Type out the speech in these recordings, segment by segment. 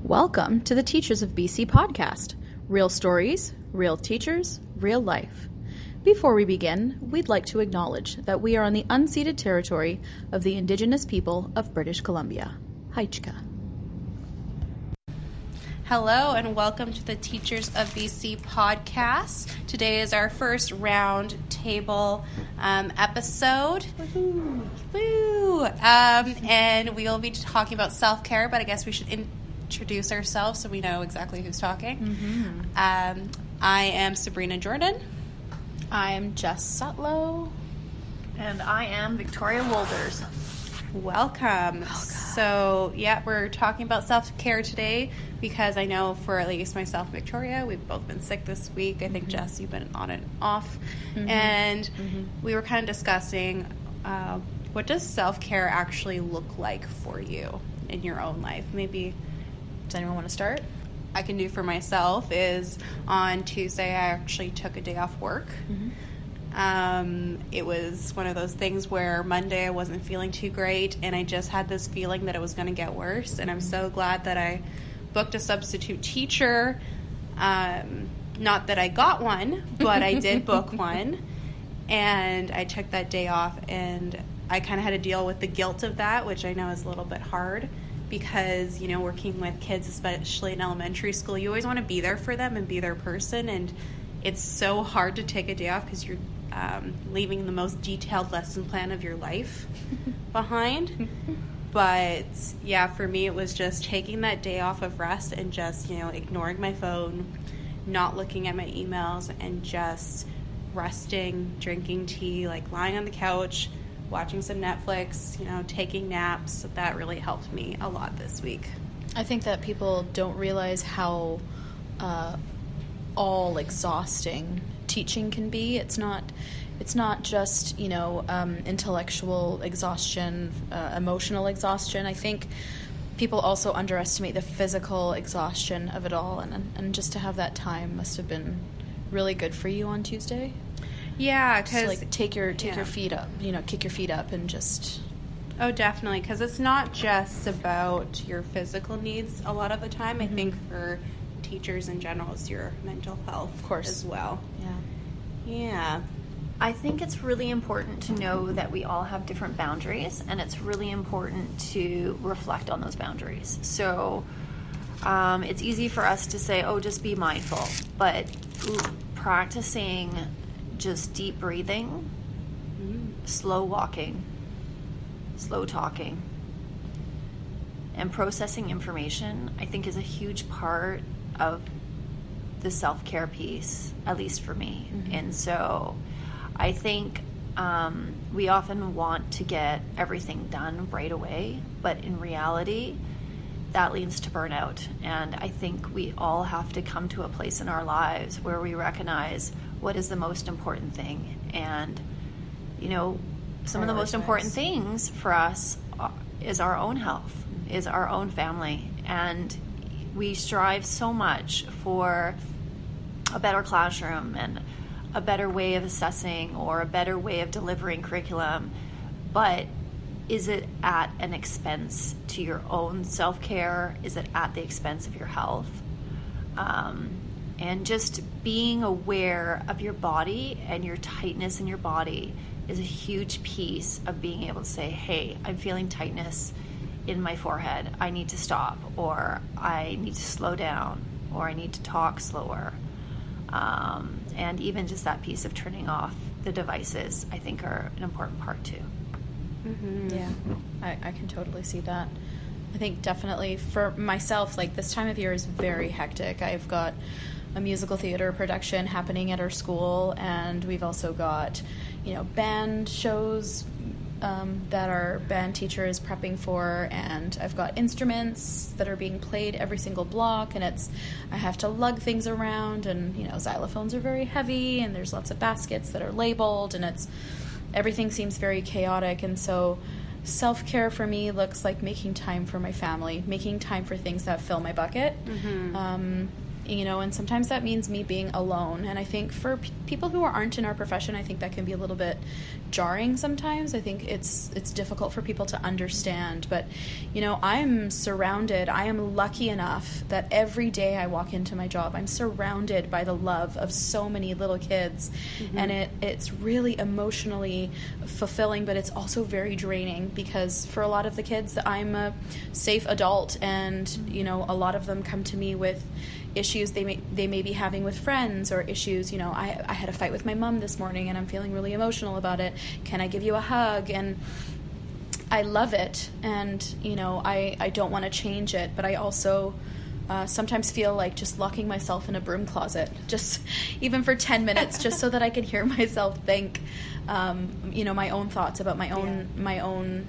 Welcome to the Teachers of BC podcast. Real stories, real teachers, real life. Before we begin, we'd like to acknowledge that we are on the unceded territory of the Indigenous people of British Columbia. Haichka. Hello and welcome to the Teachers of BC podcast. Today is our first round table episode. Woo-hoo. Woo! And we'll be talking about self-care, but I guess we should introduce ourselves so we know exactly who's talking. Mm-hmm. I am Sabrina Jordan. I'm Jess Sutlow. And I am Victoria Woelders. Welcome. So, we're talking about self-care today because I know for at least myself and Victoria, we've both been sick this week. I think, Jess, you've been on and off. Mm-hmm. And we were kind of discussing what does self-care actually look like for you in your own life? Maybe... Does anyone want to start? I can do for myself is on Tuesday I actually took a day off work. It was one of those things where Monday I wasn't feeling too great and I just had this feeling that it was going to get worse, and I'm so glad that I booked a substitute teacher. Not that I got one, but I did book one, and I took that day off, and I kind of had to deal with the guilt of that, which I know is a little bit hard. Because, you know, working with kids, especially in elementary school, you always want to be there for them and be their person. And it's so hard to take a day off because you're leaving the most detailed lesson plan of your life behind. But, for me, it was just taking that day off of rest and just, ignoring my phone, not looking at my emails, and just resting, drinking tea, lying on the couch, watching some Netflix, taking naps. That really helped me a lot this week. I think that people don't realize how all exhausting teaching can be. It's not just, intellectual exhaustion, emotional exhaustion. I think people also underestimate the physical exhaustion of it all, and just to have that time must have been really good for you on Tuesday. Yeah, because take your feet up, kick your feet up and just... Oh, definitely, because it's not just about your physical needs a lot of the time. I think for teachers in general, it's your mental health, of course, as well. Yeah. I think it's really important to know that we all have different boundaries, and it's really important to reflect on those boundaries. So it's easy for us to say, oh, just be mindful, but practicing just deep breathing, slow walking, slow talking, and processing information, I think is a huge part of the self-care piece, at least for me. And so I think we often want to get everything done right away, but in reality, that leads to burnout. And I think we all have to come to a place in our lives where we recognize what is the most important thing. And, some of the most important things for us is our own health, is our own family. And we strive so much for a better classroom and a better way of assessing or a better way of delivering curriculum. But is it at an expense to your own self-care? Is it at the expense of your health? And just being aware of your body and your tightness in your body is a huge piece of being able to say, hey, I'm feeling tightness in my forehead. I need to stop, or I need to slow down, or I need to talk slower. And even just that piece of turning off the devices, I think, are an important part too. Yeah, I can totally see that. I think definitely for myself, this time of year is very hectic. I've got a musical theater production happening at our school, and we've also got, band shows that our band teacher is prepping for, and I've got instruments that are being played every single block, and I have to lug things around, and, xylophones are very heavy, and there's lots of baskets that are labeled, and everything seems very chaotic. And so self-care for me looks like making time for my family, making time for things that fill my bucket. and sometimes that means me being alone. And I think for people who aren't in our profession, I think that can be a little bit jarring sometimes. I think it's difficult for people to understand. But, I'm surrounded. I am lucky enough that every day I walk into my job, I'm surrounded by the love of so many little kids. Mm-hmm. And it's really emotionally fulfilling, but it's also very draining, because for a lot of the kids, I'm a safe adult, and, a lot of them come to me with issues they may be having with friends, or issues, I had a fight with my mom this morning and I'm feeling really emotional about it. Can I give you a hug? And I love it, and I don't want to change it, but I also sometimes feel like just locking myself in a broom closet, just even for 10 minutes, just so that I can hear myself think my own thoughts about my own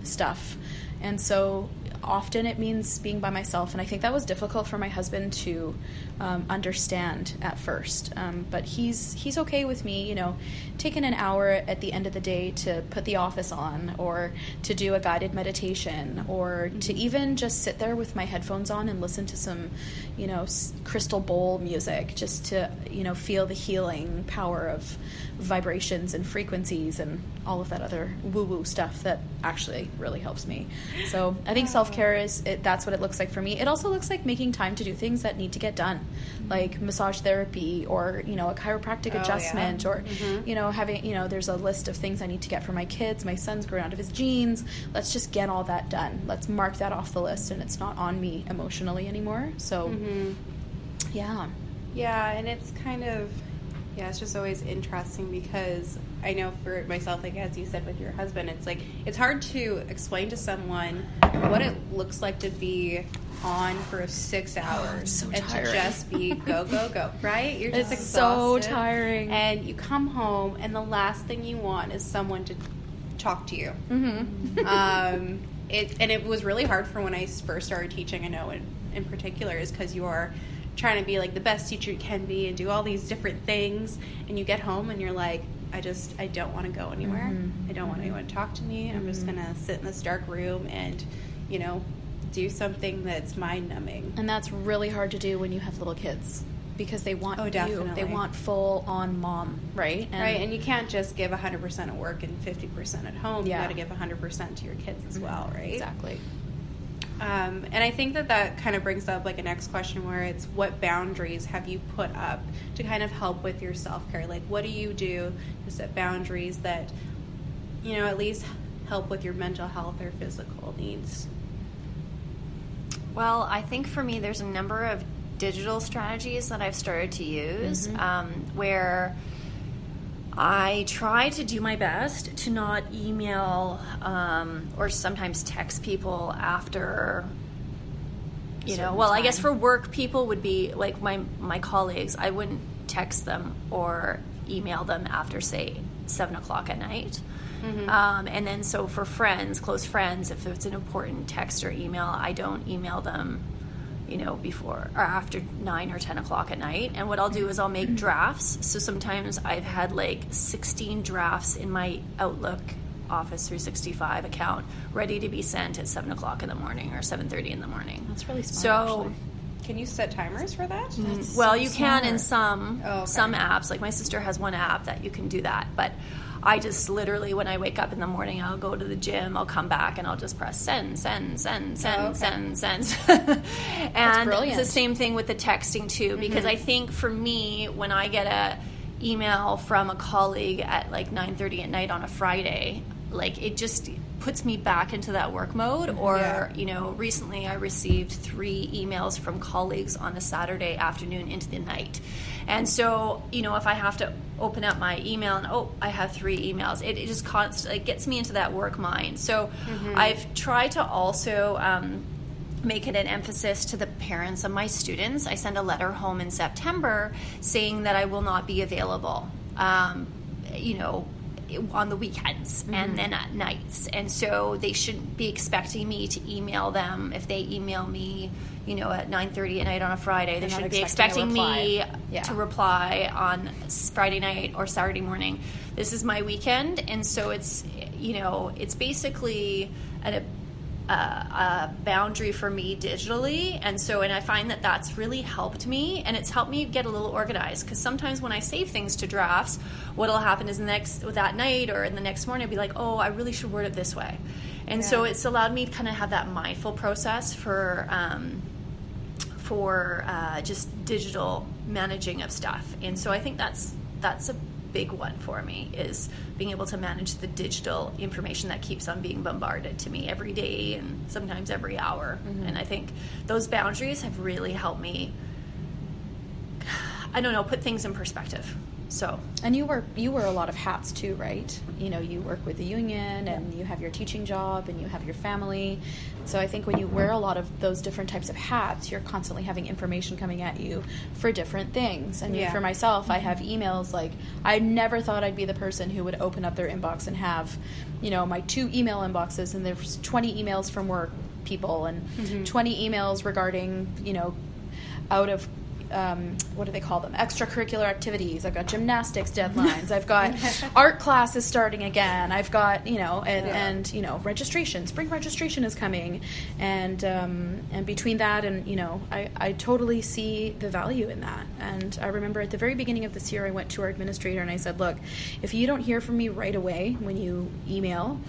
stuff. And so often it means being by myself, and I think that was difficult for my husband to understand at first. But he's okay with me, taking an hour at the end of the day to put The Office on, or to do a guided meditation, or to even just sit there with my headphones on and listen to some, crystal bowl music, just to, feel the healing power of vibrations and frequencies and all of that other woo-woo stuff that actually really helps me. So I think self-care that's what it looks like for me. It also looks like making time to do things that need to get done, like massage therapy, or, a chiropractic adjustment, or, having, there's a list of things I need to get for my kids. My son's growing out of his jeans. Let's just get all that done. Let's mark that off the list, and it's not on me emotionally anymore. So, yeah. Yeah, and it's kind of, it's just always interesting, because I know for myself, like as you said with your husband, it's like, it's hard to explain to someone what it looks like to be on for 6 hours so and tiring. to just be go, go, go, right? You're just It's exhausted. so tiring. And you come home, and the last thing you want is someone to talk to you. Mm-hmm. It was really hard for when I first started teaching, I know in particular, is because you're trying to be like the best teacher you can be and do all these different things, and you get home and you're like, I don't want to go anywhere. I don't want anyone to talk to me. I'm just gonna sit in this dark room and do something that's mind numbing. And that's really hard to do when you have little kids, because they want you. Definitely. They want full on mom, right? And you can't just give 100% at work and 50% at home. Yeah. You got to give 100% to your kids as well, right? Exactly. And I think that kind of brings up like a next question, where it's, what boundaries have you put up to kind of help with your self-care? Like, what do you do to set boundaries that, at least help with your mental health or physical needs? Well, I think for me, there's a number of digital strategies that I've started to use, where I try to do my best to not email or sometimes text people after, I guess for work people would be like my colleagues. I wouldn't text them or email them after, say, 7 o'clock at night. And then so for friends, close friends, if it's an important text or email, I don't email them, before or after 9 or 10 o'clock at night. And what I'll do is I'll make drafts. So sometimes I've had like 16 drafts in my Outlook Office 365 account ready to be sent at 7 o'clock in the morning or 7:30 in the morning. That's really smart. So actually. Can you set timers for that? Well, you can in some Oh, okay. some apps. Like my sister has one app that you can do that. But I just literally, when I wake up in the morning, I'll go to the gym, I'll come back, and I'll just press send. And brilliant. it's the same thing with the texting too, because I think for me, when I get a email from a colleague at like 9:30 at night on a Friday, like it just puts me back into that work mode. Or recently I received 3 emails from colleagues on a Saturday afternoon into the night, and so if I have to open up my email and I have 3 emails, it just constantly gets me into that work mind. So I've tried to also make it an emphasis to the parents of my students. I send a letter home in September saying that I will not be available on the weekends and then at nights, and so they shouldn't be expecting me to email them. If they email me at 9:30 at night on a Friday, they shouldn't be expecting me to reply on Friday night or Saturday morning. This is my weekend, and so it's it's basically a boundary for me digitally. And I find that that's really helped me, and it's helped me get a little organized, because sometimes when I save things to drafts, what'll happen is that night or in the next morning I'll be like, oh, I really should word it this way. And so it's allowed me to kind of have that mindful process for just digital managing of stuff. And so I think that's a big one for me, is being able to manage the digital information that keeps on being bombarded to me every day and sometimes every hour. And I think those boundaries have really helped me, I don't know, put things in perspective. So, and you wear a lot of hats too, right? You know, you work with the union, and you have your teaching job, and you have your family. So I think when you wear a lot of those different types of hats, you're constantly having information coming at you for different things. I mean, for myself, I have emails, like, I never thought I'd be the person who would open up their inbox and have, you know, my 2 email inboxes, and there's 20 emails from work people, and 20 emails regarding, you know, out of what do they call them? Extracurricular activities. I've got gymnastics deadlines. I've got art classes starting again. I've got, you know, and you know, registration. Spring registration is coming, and between that and, you know, I totally see the value in that. And I remember at the very beginning of this year, I went to our administrator and I said, look, if you don't hear from me right away when you email,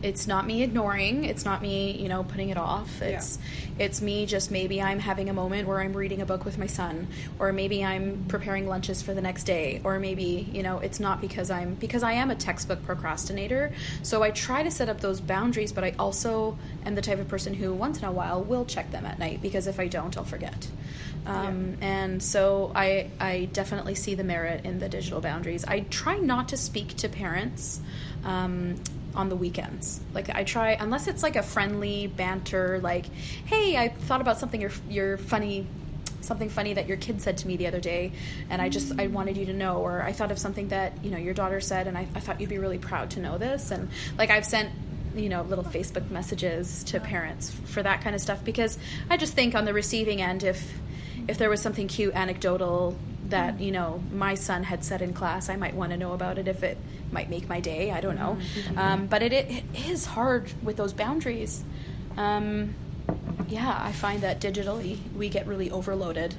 it's not me ignoring, it's not me, you know, putting it off. It's me just, maybe I'm having a moment where I'm reading a book with my son, or maybe I'm preparing lunches for the next day, or maybe, you know, it's not because I am a textbook procrastinator. So I try to set up those boundaries, but I also am the type of person who once in a while will check them at night, because if I don't, I'll forget. And so I definitely see the merit in the digital boundaries. I try not to speak to parents on the weekends. Like, I try, unless it's like a friendly banter, like, hey, I thought about something something funny that your kid said to me the other day, and I wanted you to know, or I thought of something that, you know, your daughter said, and I thought you'd be really proud to know this. And like, I've sent, you know, little Facebook messages to parents for that kind of stuff, because I just think on the receiving end, if there was something cute, anecdotal, that, you know, my son had said in class, I might want to know about it, if it might make my day. I don't know. But it is hard with those boundaries. I find that digitally we get really overloaded.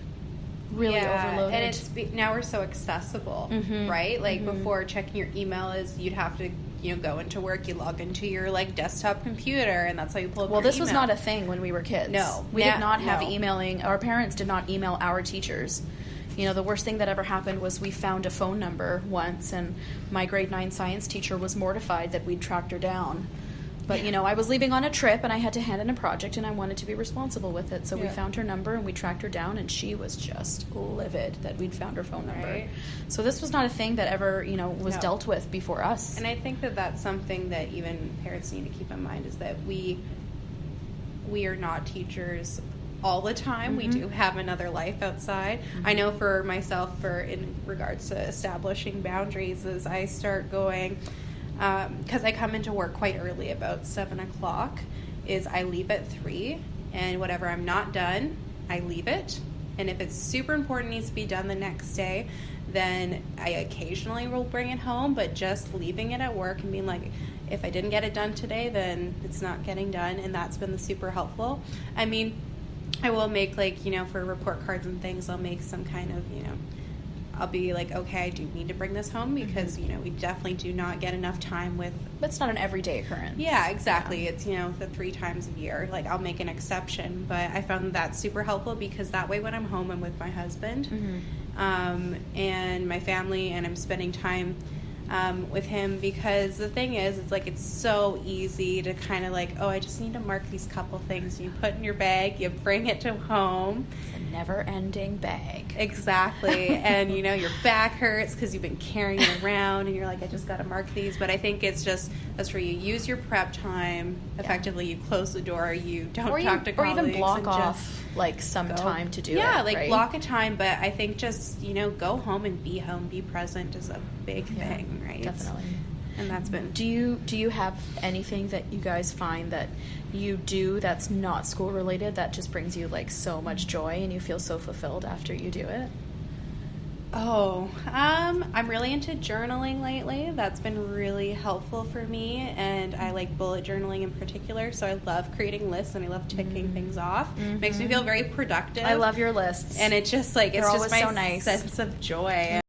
Overloaded. And now we're so accessible, right? Like, before, checking your email is, you'd have to, you know, go into work, you log into your, like, desktop computer, and that's how you pull up your this email. was not a thing when we were kids. No. We did not have emailing. Our parents did not email our teachers. You know, the worst thing that ever happened was we found a phone number once, and my grade 9 science teacher was mortified that we'd tracked her down. But, you know, I was leaving on a trip, and I had to hand in a project, and I wanted to be responsible with it. So we found her number, and we tracked her down, and she was just livid that we'd found her phone number. Right. So this was not a thing that ever, you know, was dealt with before us. And I think that that's something that even parents need to keep in mind, is that we are not teachers all the time. We do have another life outside. I know for myself, in regards to establishing boundaries, is I start going, because I come into work quite early, about 7 o'clock, is I leave at 3, and whatever I'm not done, I leave it. And if it's super important, needs to be done the next day, then I occasionally will bring it home, but just leaving it at work and being like, if I didn't get it done today, then it's not getting done. And that's been super helpful. I mean, I will make, like, you know, for report cards and things, I'll make some kind of, you know, I'll be like, okay, I do need to bring this home, because, you know, we definitely do not get enough time with... But it's not an everyday occurrence. Yeah, exactly. Yeah. It's, you know, the 3 times a year. Like, I'll make an exception, but I found that super helpful, because that way when I'm home, I'm with my husband and my family, and I'm spending time with him, because the thing is, it's like, it's so easy to kind of like, oh, I just need to mark these couple things. You put in your bag, you bring it to home. It's a never-ending bag. Exactly. And, you know, your back hurts because you've been carrying it around, and you're like, I just got to mark these. But I think it's just, that's where you use your prep time effectively. You close the door, you don't talk to colleagues. Or even block off, like, some time to do it. Yeah, like, right? block a time. But I think just, you know, go home and be home, be present is a big thing, right? Definitely. And that's been... Do you have anything that you guys find that you do that's not school related that just brings you, like, so much joy and you feel so fulfilled after you do it? I'm really into journaling lately. That's been really helpful for me, and I like bullet journaling in particular, so I love creating lists and I love ticking things off. Makes me feel very productive. I love your lists. And it's just like, They're it's just always my so nice. sense of joy.